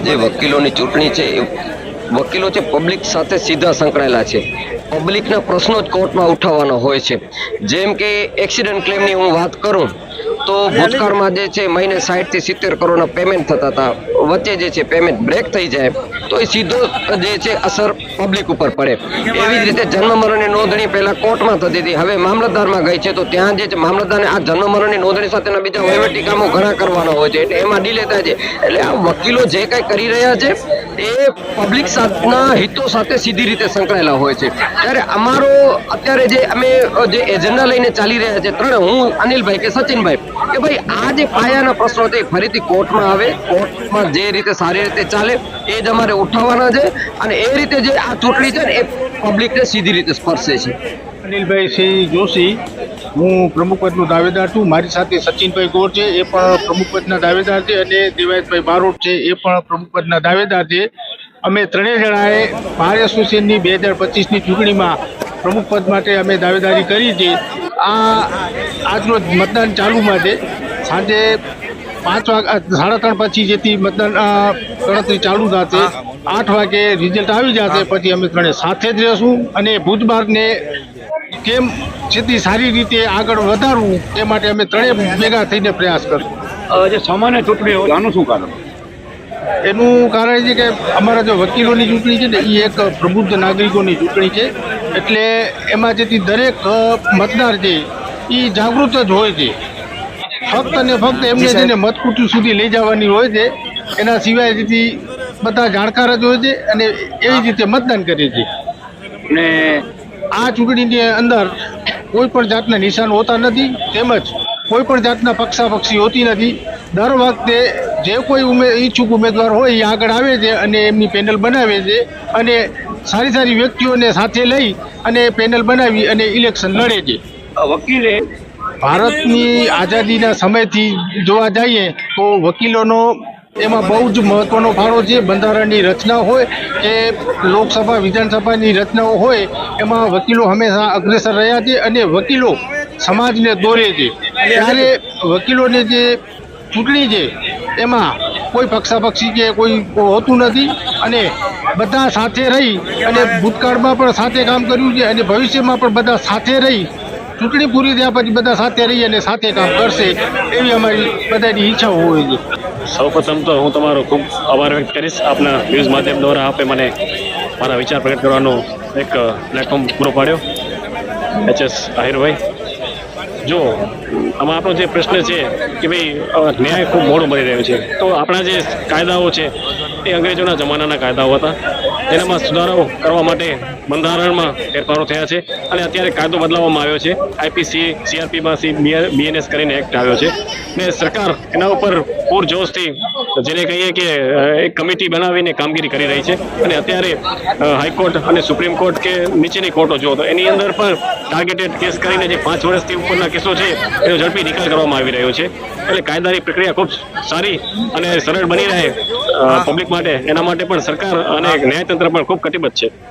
જે વકીલોની ચૂંટણી છે એ વકીલો છે પબ્લિક સાથે સીધા સંકળાયેલા છે. પબ્લિકના પ્રશ્નો જ કોર્ટમાં ઉઠાવવાના હોય છે. જેમ કે એક્સિડન્ટ ક્લેમની હું વાત કરું તો ભૂતકાળમાં જે છે મહિને 60 થી 70 કરોડના પેમેન્ટ થતા હતા. વચ્ચે જે છે પેમેન્ટ બ્રેક થઈ જાય તો એ સીધો જે છે અસર પબ્લિક ઉપર પડે. એવી જ રીતે જન્મ મરણની નોંધણી પહેલા કોર્ટમાં થતી હતી, હવે મામલતદારમાં ગઈ છે. તો ત્યાં જે છે મામલતદારને આ જન્મ મરણની નોંધણી સાથેના બીજા વહીવટી કામો ઘણા કરવાના હોય છે, એટલે એમાં ડીલે થાય છે. એટલે આ વકીલો જે કંઈ કરી રહ્યા છે એ પબ્લિક સાથના હિતો સાથે સીધી રીતે સંકળાયેલા હોય છે. ત્યારે અમારો અત્યારે જે અમે જે એજન્ડા લઈને ચાલી રહ્યા છે ત્રણે, હું, અનિલભાઈ કે સચિનભાઈ, કે ભાઈ આ જે પાયાના પ્રશ્નો છે ફરીથી કોર્ટમાં આવે, કોર્ટમાં જે રીતે સારી રીતે ચાલે એ જ અમારે ઉઠાવવાના છે. અને એ રીતે જે આ ચૂંટણી છે ને એ પબ્લિકને સીધી રીતે સ્પર્શે છે. અનિલભાઈ સિંહ જોશી, હું પ્રમુખ પદનો દાવેદાર છું. મારી સાથે સચિનભાઈ ગોર છે, એ પણ પ્રમુખ પદના દાવેદાર છે, અને દેવાયતભાઈ બારોટ છે, એ પણ પ્રમુખ પદના દાવેદાર છે. અમે ત્રણેય જણાએ બાર એસોસિએશનની 2025ની ચૂંટણીમાં પ્રમુખ પદ માટે અમે દાવેદારી કરી છે. આજરોજ મતદાન ચાલુમાં છે. સાંજે 5 વાગ્યા 3:30 પછી જેથી મતદાન ગણતરી ચાલુ થશે. 8 વાગે રિઝલ્ટ આવી જશે. પછી અમે ત્રણે સાથે જ રહેશું અને ભુજબારને કેમ જેથી સારી રીતે આગળ વધારવું એ માટે અમે ત્રણેય ભેગા થઈને પ્રયાસ કરશું. જે સામાન્ય ચૂંટણી હોય આનું શું કારણ? એનું કારણ છે કે અમારા જે વકીલોની ચૂંટણી છે ને એ એક પ્રબુદ્ધ નાગરિકોની ચૂંટણી છે. એટલે એમાં જેથી દરેક મતદાર છે એ જાગૃત જ હોય છે. ફક્ત અને ફક્ત એમને જેને મતકૂટી સુધી લઈ જવાની હોય છે. એના સિવાય જેથી બધા જાણકાર જ હોય છે અને એવી રીતે મતદાન કરે છે. ને આ ચૂંટણીની અંદર કોઈ પણ જાતના નિશાન હોતા નથી, તેમજ કોઈ પણ જાતના પક્ષાપક્ષી હોતી નથી. દર વખતે જે કોઈ ઈચ્છુક ઉમેદવાર હોય એ આગળ આવે છે અને એમની પેનલ બનાવે છે અને સારી સારી વ્યક્તિઓને સાથે લઈ અને પેનલ બનાવી અને ઇલેક્શન લડે છે. વકીલે ભારતની આઝાદીના સમયથી જોવા જઈએ તો વકીલોનો એમાં બહુ જ મહત્વનો ફાળો છે. બંધારણની રચના હોય કે લોકસભા વિધાનસભાની રચનાઓ હોય એમાં વકીલો હંમેશા અગ્રેસર રહ્યા છે અને વકીલો સમાજને દોરે છે. ત્યારે વકીલોને જે ચૂંટણી છે એમાં કોઈ પક્ષાપક્ષી કે કોઈ હોતું નથી અને બધા સાથે રહી અને ભૂતકાળમાં પણ સાથે કામ કર્યું છે અને ભવિષ્યમાં પણ બધા સાથે રહી ચૂંટણી પૂરી થયા પછી બધા સાથે રહી અને સાથે કામ કરશે એવી અમારી બધાની ઈચ્છાઓ હોય છે. સૌપ્રથમ તો હું તમારો ખૂબ આભાર વ્યક્ત કરીશ. આપના ન્યૂઝ માધ્યમ દ્વારા આપે મને મારા વિચાર પ્રગટ કરવાનો એક પ્લેટફોર્મ પૂરો પાડ્યો. HS આહિરભાઈ, જો આમાં આપણો જે પ્રશ્ન છે કે ભાઈ ન્યાય ખૂબ મોડું મળી રહ્યો છે, તો આપણા જે કાયદાઓ છે એ અંગ્રેજોના જમાનાના કાયદાઓ હતા. તેનામાં સુધારાઓ કરવા માટે બંધારણમાં ફેરફારો થયા છે અને અત્યારે કાયદો બદલાવવામાં આવ્યો છે. IPC CRPમાં BNS કરીને એક્ટ આવ્યો છે ને સરકાર એના ઉપર પૂરજોશથી જેને કહીએ કે એક કમિટી બનાવીને કામગીરી કરી રહી છે. અને અત્યારે હાઈકોર્ટ અને સુપ્રીમ કોર્ટ કે નીચેની કોર્ટો જો તો એની અંદર પણ ટાર્ગેટેડ કેસ કરીને જે 5 વર્ષથી ઉપરના કેસો છે એનો ઝડપી નિકાલ કરવામાં આવી રહ્યો છે. એટલે કાયદાની પ્રક્રિયા ખૂબ સારી અને સરળ બની રહે પબ્લિક માટે, એના માટે પણ સરકાર અને ન્યાયતંત્ર પણ ખૂબ કટિબદ્ધ છે.